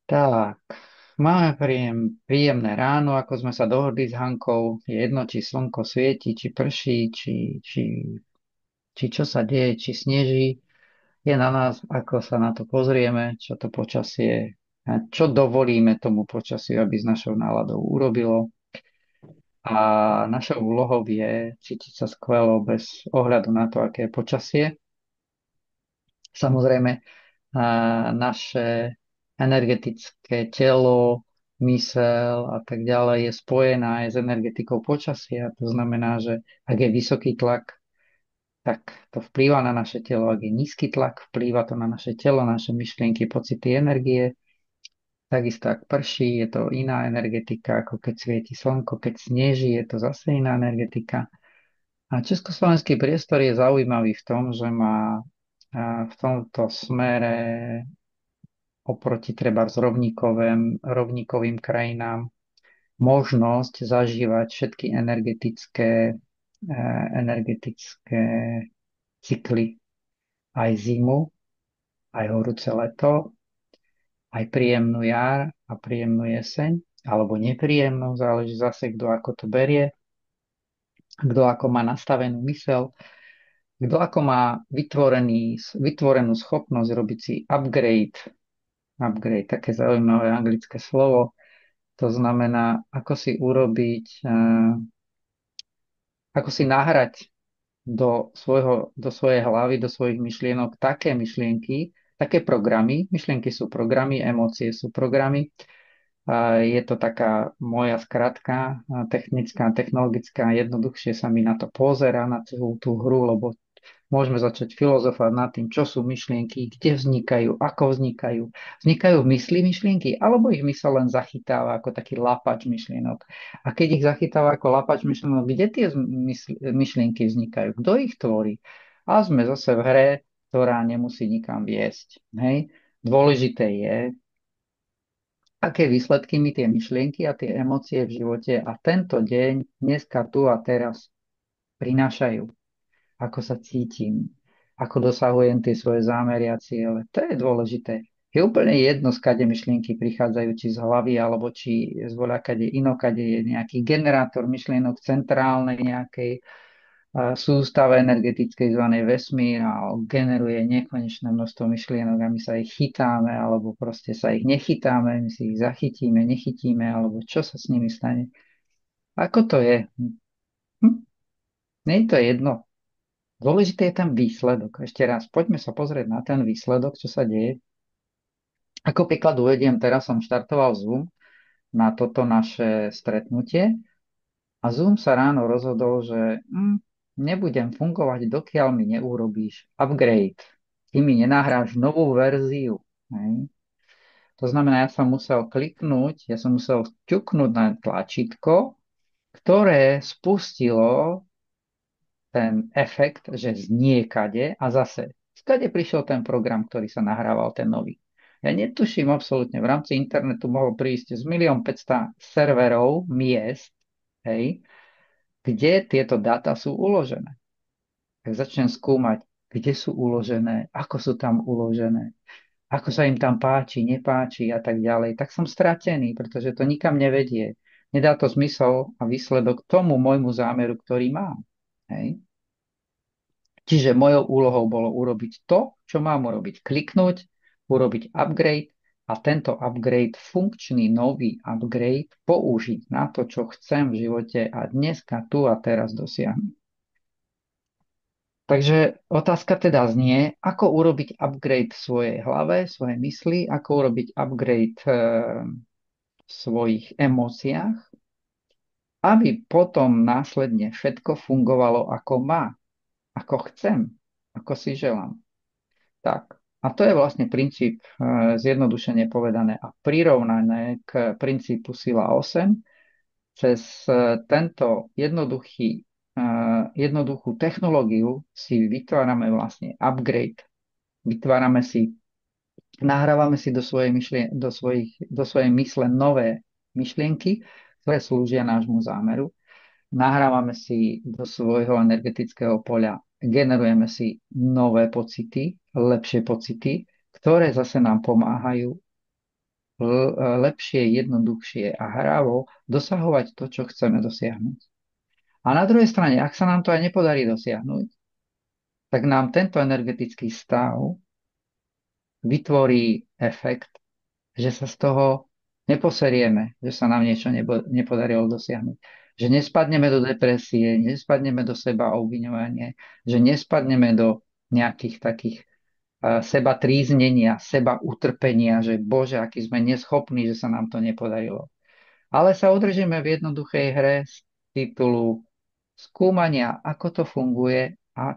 Tak, máme príjemné ráno, ako sme sa dohodli s Hankou. Je jedno, či slnko svieti, či prší, či čo sa deje, či sneží. Je na nás, ako sa na to pozrieme, čo to počasie, a čo dovolíme tomu počasiu, aby s našou náladou urobilo. A našou úlohou je cítiť sa skvelo bez ohľadu na to, aké je počasie. Samozrejme, naše energetické telo, mysel a tak ďalej je spojená aj s energetikou počasia. To znamená, že ak je vysoký tlak, tak to vplýva na naše telo. Ak je nízky tlak, vplýva to na naše telo, naše myšlienky, pocity, energie. Takisto ak prší, je to iná energetika, ako keď svieti slnko, keď sneží, je to zase iná energetika. A československý priestor je zaujímavý v tom, že má v tomto smere oproti treba s rovníkovým krajinám možnosť zažívať všetky energetické cykly, aj zimu, aj horúce leto, aj príjemnú jar a príjemnú jeseň, alebo nepríjemnú, záleží zase, kto ako to berie, kto ako má nastavenú mysel, kto ako má vytvorenú schopnosť robiť si upgrade, také zaujímavé anglické slovo. To znamená, ako si nahrať do svojej hlavy, do svojich myšlienok také myšlienky, také programy. Myšlienky sú programy, emócie sú programy. A je to taká moja skratka, technická, technologická, jednoduchšie sa mi na to pozerá, na celú tú hru, lebo môžeme začať filozofovať nad tým, čo sú myšlienky, kde vznikajú, ako vznikajú. Vznikajú v mysli myšlienky, alebo ich mysel len zachytáva ako taký lapač myšlienok. A keď ich zachytáva ako lapač myšlienok, kde tie myšlienky vznikajú? Kto ich tvorí? A sme zase v hre, ktorá nemusí nikam viesť. Hej? Dôležité je, aké výsledky mi tie myšlienky a tie emócie v živote a tento deň, dneska, tu a teraz prinášajú, ako sa cítim, ako dosahujem tie svoje zámery a ciele. To je dôležité. Je úplne jedno, skade myšlienky prichádzajú, či z hlavy, alebo či z voľakade inokade je nejaký generátor myšlienok centrálnej nejakej sústave energetickej zvanej vesmír a generuje nekonečné množstvo myšlienok a my sa ich chytáme, alebo proste sa ich nechytáme, my si ich zachytíme, nechytíme, alebo čo sa s nimi stane. Ako to je? Hm? Nie je to jedno. Dôležitý je ten výsledok. Ešte raz, poďme sa pozrieť na ten výsledok, čo sa deje. Ako príklad uvediem, teraz som štartoval Zoom na toto naše stretnutie a Zoom sa ráno rozhodol, že nebudem fungovať, dokiaľ mi neurobíš upgrade, kým mi nenahráš novú verziu. Hej. To znamená, ja som musel ťuknúť na tlačítko, ktoré spustilo ten efekt, že z niekade a zase skade prišiel ten program, ktorý sa nahrával, ten nový. Ja netuším absolútne, v rámci internetu mohol prísť z 1 500 000 serverov, miest, hej, kde tieto dáta sú uložené. Tak začnem skúmať, kde sú uložené, ako sú tam uložené, ako sa im tam páči, nepáči a tak ďalej. Tak som stratený, pretože to nikam nevedie. Nedá to zmysel a výsledok tomu môjmu zámeru, ktorý mám. Hej. Čiže mojou úlohou bolo urobiť to, čo mám urobiť. Kliknúť, urobiť upgrade a tento upgrade, funkčný nový upgrade, použiť na to, čo chcem v živote a dneska, tu a teraz dosiahnuť. Takže otázka teda znie, ako urobiť upgrade v svojej hlave, svojej mysli, ako urobiť upgrade v svojich emóciách, aby potom následne všetko fungovalo ako má, ako chcem, ako si želám. Tak. A to je vlastne princíp, zjednodušene povedané a prirovnané k princípu sila 8. Cez tento jednoduchú technológiu si vytvárame vlastne upgrade. Nahrávame si do svojej mysle nové myšlienky, ktoré slúžia nášmu zámeru. Nahrávame si do svojho energetického poľa, generujeme si nové pocity, lepšie pocity, ktoré zase nám pomáhajú lepšie, jednoduchšie a hravo dosahovať to, čo chceme dosiahnuť. A na druhej strane, ak sa nám to aj nepodarí dosiahnuť, tak nám tento energetický stav vytvorí efekt, že sa z toho neposerieme, že sa nám niečo nepodarilo dosiahnuť. Že nespadneme do depresie, nespadneme do seba obviňovania, že nespadneme do nejakých takých seba tríznenia, seba utrpenia, že Bože, aký sme neschopní, že sa nám to nepodarilo. Ale sa udržíme v jednoduchej hre z titulu skúmania, ako to funguje a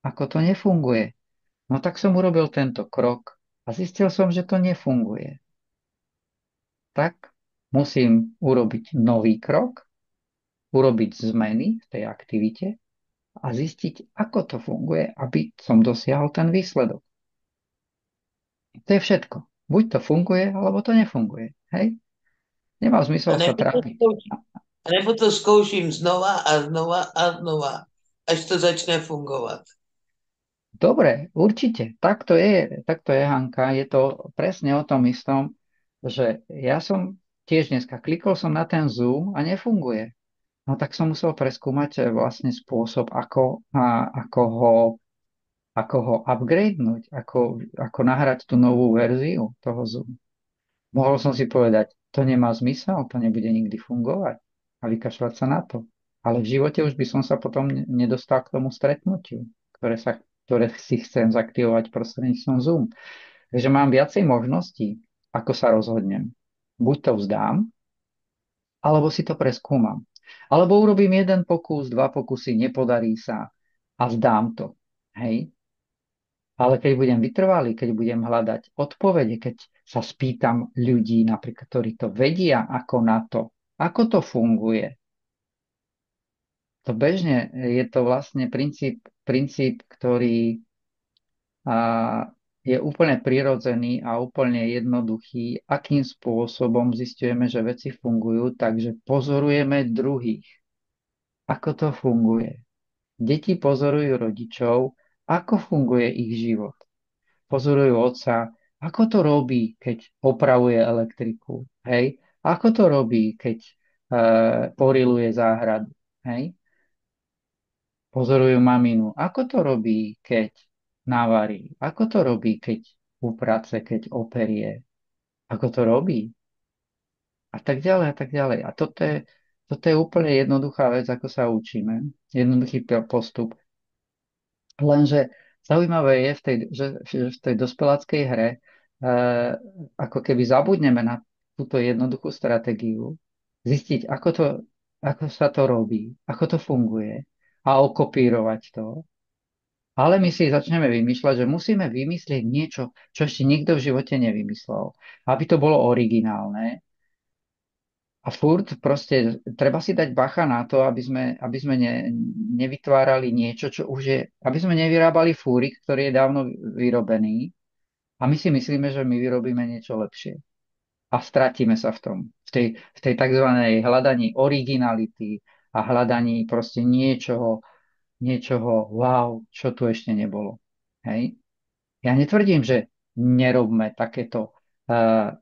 ako to nefunguje. No tak som urobil tento krok a zistil som, že to nefunguje. Tak musím urobiť nový krok, urobiť zmeny v tej aktivite a zistiť, ako to funguje, aby som dosiahol ten výsledok. To je všetko. Buď to funguje, alebo to nefunguje. Hej? Nemá A zmysel sa nebo to trápiť. zkouším, a nebo to zkouším znova a znova a znova, až to začne fungovat. Dobre, určite. Takto je, Hanka. Je to presne o tom istom, že ja som tiež dneska klikol som na ten Zoom a nefunguje. No tak som musel preskúmať vlastne spôsob, ako ho upgradenúť, ako nahrať tú novú verziu toho Zoomu. Mohol som si povedať, to nemá zmysel, to nebude nikdy fungovať a vykašľať sa na to. Ale v živote už by som sa potom nedostal k tomu stretnutiu, ktoré si chcem zaktivovať prostredníctvom Zoom. Takže mám viacej možností, ako sa rozhodnem. Buď to vzdám, alebo si to preskúmam. Alebo urobím jeden pokus, dva pokusy, nepodarí sa a vzdám to. Hej? Ale keď budem vytrvalý, keď budem hľadať odpovede, keď sa spýtam ľudí, napríklad, ktorí to vedia, ako na to, ako to funguje, to bežne je to vlastne princíp, ktorý je úplne prirodzený a úplne jednoduchý, akým spôsobom zistujeme, že veci fungujú, takže pozorujeme druhých, ako to funguje. Deti pozorujú rodičov, ako funguje ich život. Pozorujú otca, ako to robí, keď opravuje elektriku, hej? Ako to robí, keď poriluje záhradu, hej? Pozorujú maminu, ako to robí, keď navarí, ako to robí, keď uprace, keď operie, ako to robí a tak ďalej a tak ďalej. A toto je úplne jednoduchá vec, ako sa učíme. Jednoduchý postup. Lenže zaujímavé je, že v tej dospeláckej hre ako keby zabudneme na túto jednoduchú stratégiu, zistiť, ako sa to robí, ako to funguje a okopírovať to. Ale my si začneme vymýšľať, že musíme vymyslieť niečo, čo ešte nikto v živote nevymyslel. Aby to bolo originálne. A furt proste treba si dať bacha na to, aby sme nevytvárali niečo, čo už je, aby sme nevyrábali fúrik, ktorý je dávno vyrobený a my si myslíme, že my vyrobíme niečo lepšie. A stratíme sa v tom, v tej tzv. Hľadaní originality a hľadaní proste niečoho, wow, čo tu ešte nebolo. Hej? Ja netvrdím, že nerobme takéto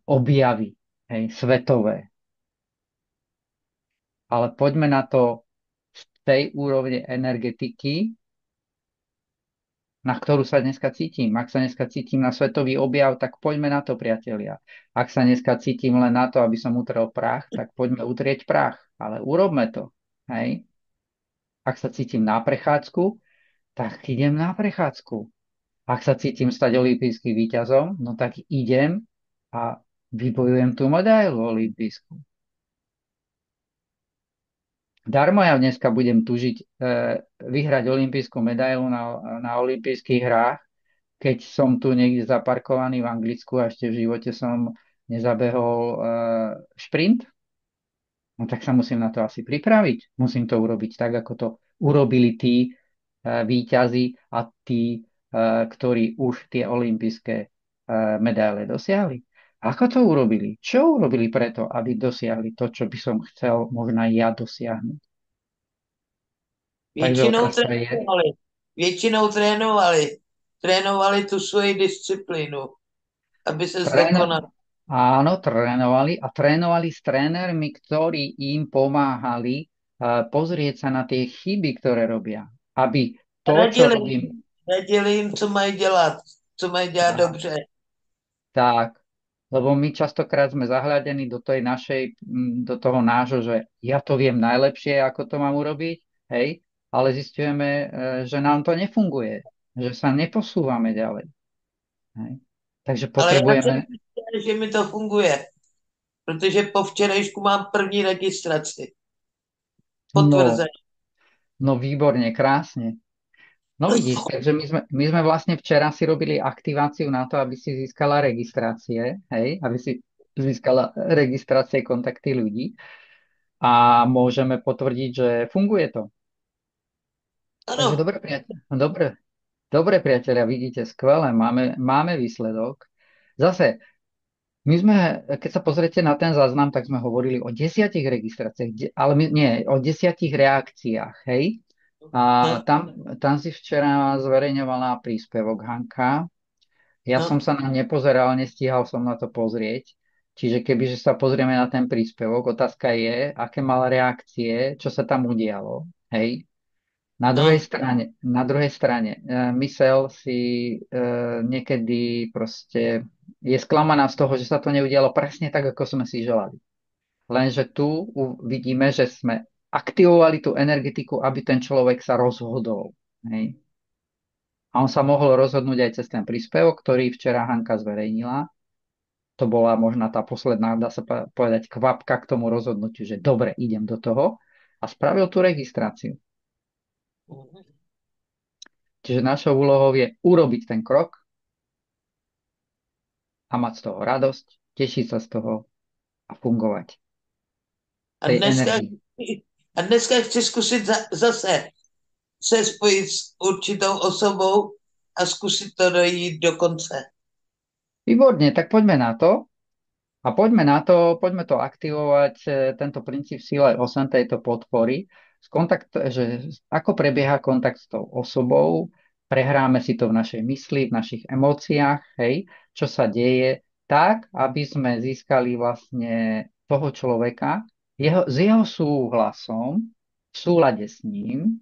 objavy, hej, svetové, ale poďme na to z tej úrovne energetiky, na ktorú sa dneska cítim. Ak sa dneska cítim na svetový objav, tak poďme na to, priatelia. Ak sa dneska cítim len na to, aby som utrel prach, tak poďme utrieť prach. Ale urobme to. Hej? Ak sa cítim na prechádzku, tak idem na prechádzku. Ak sa cítim stať olympijským víťazom, no tak idem a vybojujem tú medailu olympijskú. Darmo ja dneska budem tužiť vyhrať olympijskú medailu na olympijských hrách, keď som tu niekde zaparkovaný v Anglicku a ešte v živote som nezabehol šprint, no tak sa musím na to asi pripraviť. Musím to urobiť tak, ako to urobili tí víťazi a tí, ktorí už tie olympijské medaile dosiahli. Ako to urobili? Čo urobili preto, aby dosiahli to, čo by som chcel možno aj ja dosiahnuť? Takže Většinou otázka je, trénovali. Většinou trénovali. Trénovali tu svoji disciplínu, aby se tréno, zdokonali. Áno, trénovali a trénovali s trénermi, ktorí im pomáhali pozrieť sa na tie chyby, ktoré robia. Aby to, čo Radili, robím, radili jim, co mají dělat, co mají dělat tak, dobře. tak, lebo my častokrát sme zahľadení do tej našej, do toho nášho, že ja to viem najlepšie, ako to mám urobiť, hej, ale zistujeme, že nám to nefunguje, že sa neposúvame ďalej, hej. Takže Ale já jsem potrebujeme, zjistil, že mi to funguje, protože po včerejšku mám první registraci. no, Potvrzení. no výborne, krásne. No vidíš, takže my sme vlastne včera si robili aktiváciu na to, aby si získala registrácie, hej, aby si získala registrácie kontakty ľudí a môžeme potvrdiť, že funguje to. Takže Ano, dobre, dobre priatelia, vidíte, skvelé, máme výsledok. Zase, my sme, keď sa pozriete na ten záznam, tak sme hovorili o 10 registráciách, ale nie, o 10 reakciách, hej. A no, tam si včera zverejňovala príspevok Hanka. Ja som no, sa na nepozeral, nestíhal som na to pozrieť. Čiže kebyže sa pozrieme na ten príspevok, otázka je, aké mal reakcie, čo sa tam udialo. Hej. no. Na druhej strane, mysel si niekedy proste je sklamaná z toho, že sa to neudialo presne tak, ako sme si želali. Lenže tu vidíme, že sme aktivovali tú energetiku, aby ten človek sa rozhodol. Hej. A on sa mohol rozhodnúť aj cez ten príspevok, ktorý včera Hanka zverejnila. To bola možná tá posledná, dá sa povedať, kvapka k tomu rozhodnutiu, že dobre, idem do toho. A spravil tú registráciu. Čiže našou úlohou je urobiť ten krok a mať z toho radosť, tešiť sa z toho a fungovať v A tej dneska, energii. a dneska chci zkusit zase se spojit s určitou osobou a zkusit to dojít do konce. Výborne, tak poďme na to. A poďme to aktivovať, tento princíp síly 8 tejto podpory, že ako prebieha kontakt s tou osobou, prehráme si to v našej mysli, v našich emóciách, hej, čo sa deje, tak, aby sme získali vlastne toho človeka s jeho súhlasom, v súlade s ním,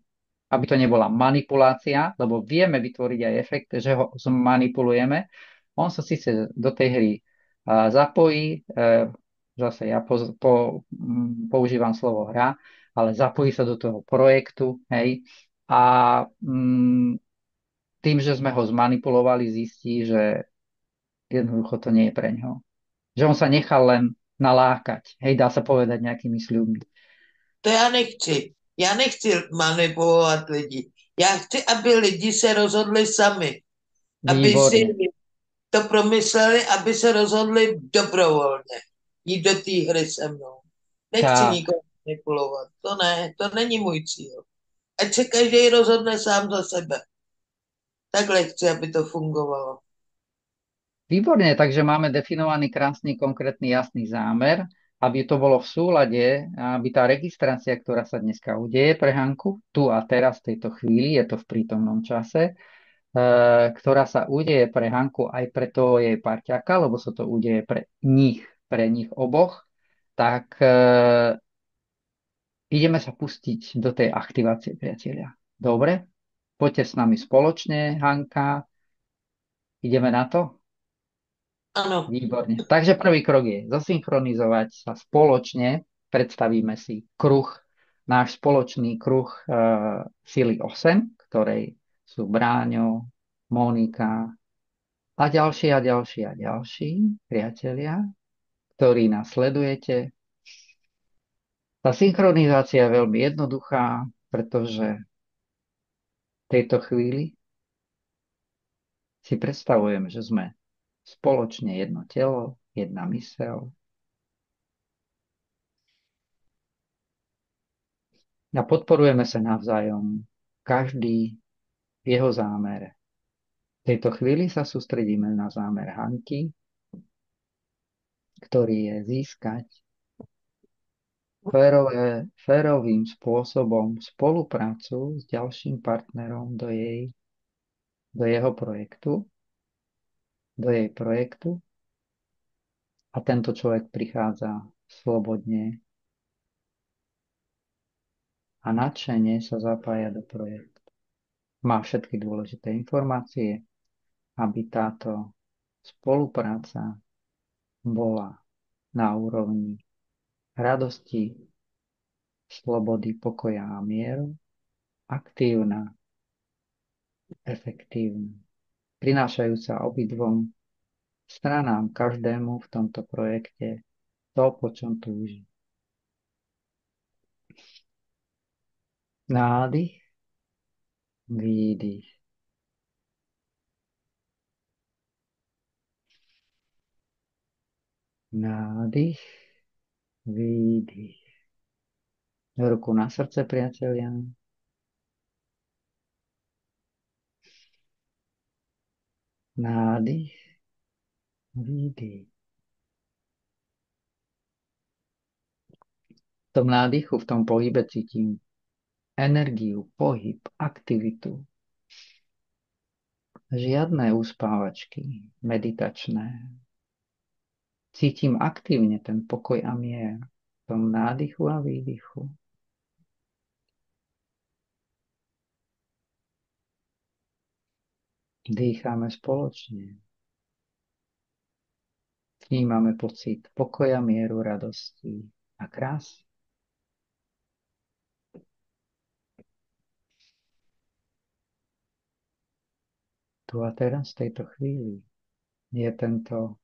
aby to nebola manipulácia, lebo vieme vytvoriť aj efekt, že ho zmanipulujeme. On sa síce do tej hry zapojí, zase ja používam slovo hra, ale zapojí sa do toho projektu, hej, a tým, že sme ho zmanipulovali, zistí, že jednoducho to nie je pre ňoho. Že on sa nechal len nalákať, hej, dá sa povedať nejakými sľubmi. To já nechci. Já nechci manipulovat lidi. Já chci, aby lidi se rozhodli sami, aby si Výborne. to promysleli, aby se rozhodli dobrovolně jít do té hry se mnou. Nechci Tak, nikoho manipulovat. To ne, to není můj cíl. Ať se každý rozhodne sám za sebe. Takhle chci, aby to fungovalo. výborne, takže máme definovaný krásny, konkrétny, jasný zámer, aby to bolo v súlade, aby tá registrácia, ktorá sa dneska udeje pre Hanku, tu a teraz, v tejto chvíli, je to v prítomnom čase, ktorá sa udeje pre Hanku aj pre toho jej parťaka, lebo sa to udeje pre nich oboch, tak ideme sa pustiť do tej aktivácie, priatelia. Dobre? Poďte s nami spoločne, Hanka. Ideme na to? Ano, Výborne. Takže prvý krok je zosynchronizovať sa spoločne. Predstavíme si kruh, náš spoločný kruh sily 8, ktorej sú Bráňo, Monika a ďalší a ďalší a ďalší priatelia, ktorí nás sledujete. Tá synchronizácia je veľmi jednoduchá, pretože v tejto chvíli si predstavujeme, že sme spoločne jedno telo, jedna myseľ a podporujeme sa navzájom, každý v jeho zámere. V tejto chvíli sa sústredíme na zámer Hanky, ktorý je získať férovým spôsobom spoluprácu s ďalším partnerom do jeho projektu, do jej projektu A tento človek prichádza slobodne a nadšene sa zapája do projektu. Má všetky dôležité informácie, aby táto spolupráca bola na úrovni radosti, slobody, pokoja a mieru, aktívna, efektívna, prinášajúca obidvom stranám, každému v tomto projekte to, po čom túži. Nádych, výdych. Nádych, výdych. Ruku na srdce, priatelia. Nádych, výdych. V tom nádychu, v tom pohybe cítim energiu, pohyb, aktivitu. Žiadne uspávačky meditačné. Cítim aktívne ten pokoj a mier v tom nádychu a výdychu. Dýchame spoločne. Vnímame pocit pokoja, mieru, radosti a krásy. Tu a teraz, v tejto chvíli, je tento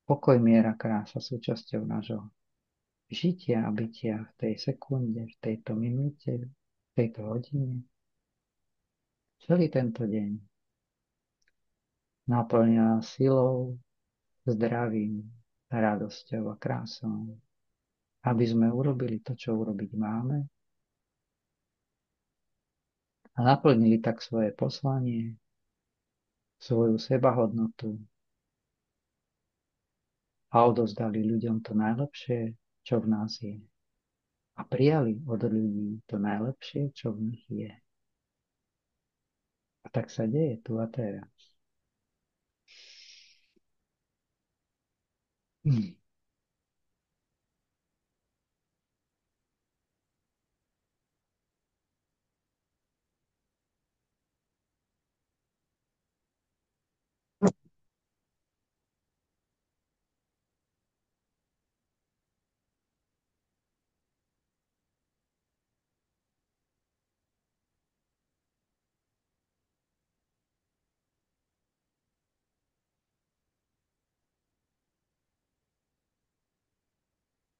pokoj, miera, krása súčasťou nášho žitia a bytia v tej sekunde, v tejto minúte, v tejto hodine. Celý tento deň naplňa silou, zdravím, radosťou a krásou, aby sme urobili to, čo urobiť máme a naplnili tak svoje poslanie, svoju sebahodnotu a odozdali ľuďom to najlepšie, čo v nás je. A prijali od ľudí to najlepšie, čo v nich je. A tak sa deje tu a teraz.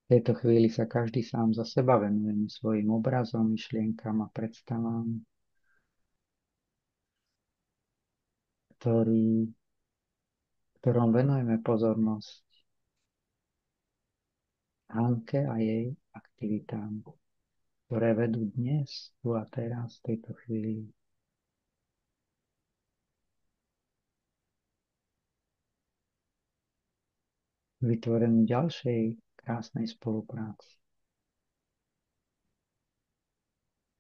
V tejto chvíli sa každý sám za seba venujeme svojim obrazom, myšlienkam a predstavám, ktorom venujeme pozornosť Hanke a jej aktivitám, ktoré vedú dnes, tu a teraz, v tejto chvíli. Vytvoreniu ďalšej krásnej spolupráci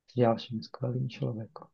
s ďalším skvelým človekom.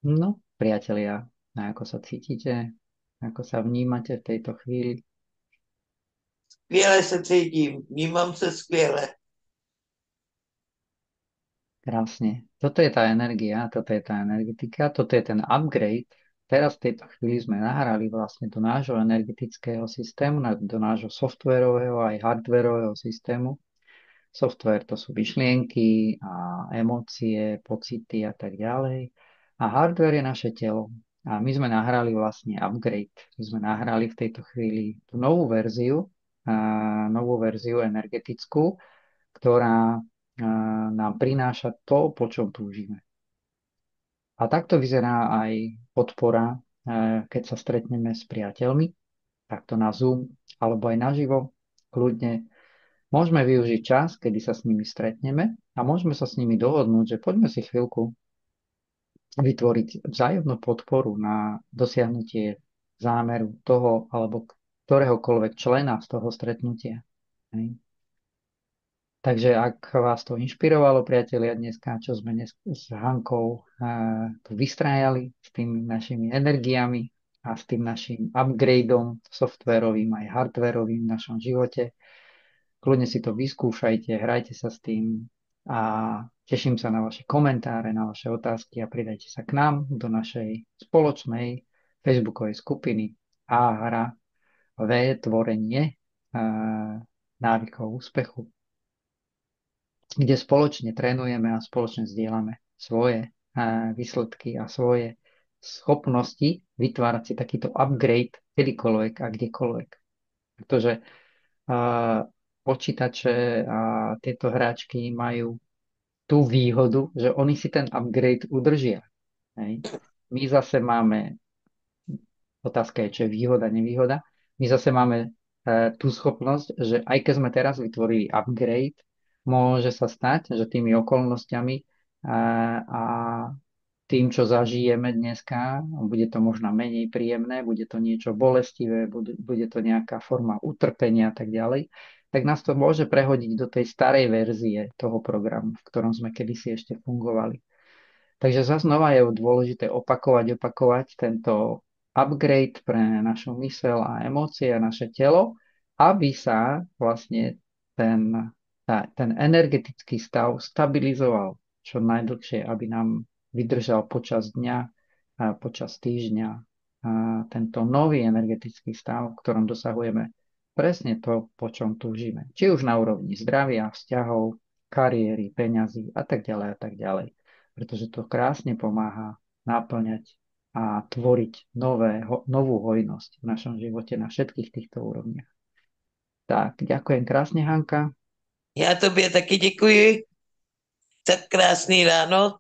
No, priatelia, ako sa cítite? Ako sa vnímate v tejto chvíli? Skvěle se cítím, vnímám se skvěle. Krásne. Toto je tá energia, toto je tá energetika, toto je ten upgrade. Teraz v tejto chvíli sme nahrali vlastne do nášho energetického systému, do nášho softwarového aj hardwarového systému. Software to sú myšlienky a emócie, pocity a tak ďalej. A hardware je naše telo. A my sme nahrali vlastne upgrade. My sme nahrali v tejto chvíli tú novú verziu energetickú, ktorá nám prináša to, po čom túžime. A takto vyzerá aj podpora, keď sa stretneme s priateľmi, takto na Zoom alebo aj naživo, kľudne. Môžeme využiť čas, kedy sa s nimi stretneme a môžeme sa s nimi dohodnúť, že poďme si chvíľku vytvoriť vzájomnú podporu na dosiahnutie zámeru toho alebo ktoréhokoľvek člena z toho stretnutia. Hej. Takže ak vás to inšpirovalo, priatelia, dneska, čo sme dnes s Hankou tu vystrájali s tými našimi energiami a s tým našim upgradeom softwarovým aj hardwarovým v našom živote, kľudne si to vyskúšajte, hrajte sa s tým a teším sa na vaše komentáre, na vaše otázky a pridajte sa k nám do našej spoločnej facebookovej skupiny A hra V tvorenie návykov úspechu, kde spoločne trénujeme a spoločne zdieľame svoje výsledky a svoje schopnosti vytvárať si takýto upgrade kedykoľvek a kdekoľvek. Pretože počítače a tieto hráčky majú tú výhodu, že oni si ten upgrade udržia. Hej. My zase máme, otázka je, čo je výhoda, nevýhoda, my zase máme tú schopnosť, že aj keď sme teraz vytvorili upgrade, môže sa stať, že tými okolnostiami a tým, čo zažijeme dneska, bude to možno menej príjemné, bude to niečo bolestivé, bude to nejaká forma utrpenia a tak ďalej, tak nás to môže prehodiť do tej starej verzie toho programu, v ktorom sme kedysi ešte fungovali. Takže zase znova je dôležité opakovať tento upgrade pre našu mysel a emócie a naše telo, aby sa vlastne ten energetický stav stabilizoval čo najdlhšie, aby nám vydržal počas dňa a počas týždňa a tento nový energetický stav, v ktorom dosahujeme presne to, po čom túžime. Či už na úrovni zdravia, vzťahov, kariéry, peňazí a tak ďalej a tak ďalej, pretože to krásne pomáha náplňať a tvoriť novú hojnosť v našom živote na všetkých týchto úrovniach. Tak, ďakujem krásne, Hanka. Já tobě taky děkuji za krásný ráno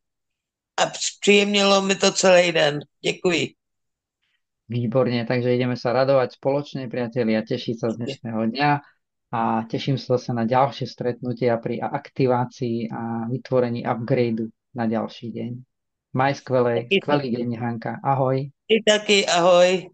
a příjemnilo mi to celý den. Děkuji. Výborne, takže ideme sa radovať spoločne, priatelia, tešiť sa z dnešného dňa a teším sa zase na ďalšie stretnutia pri aktivácii a vytvorení upgradeu na ďalší deň. Maj skvelý Taky, deň, Hanka. Ahoj. taky, ahoj.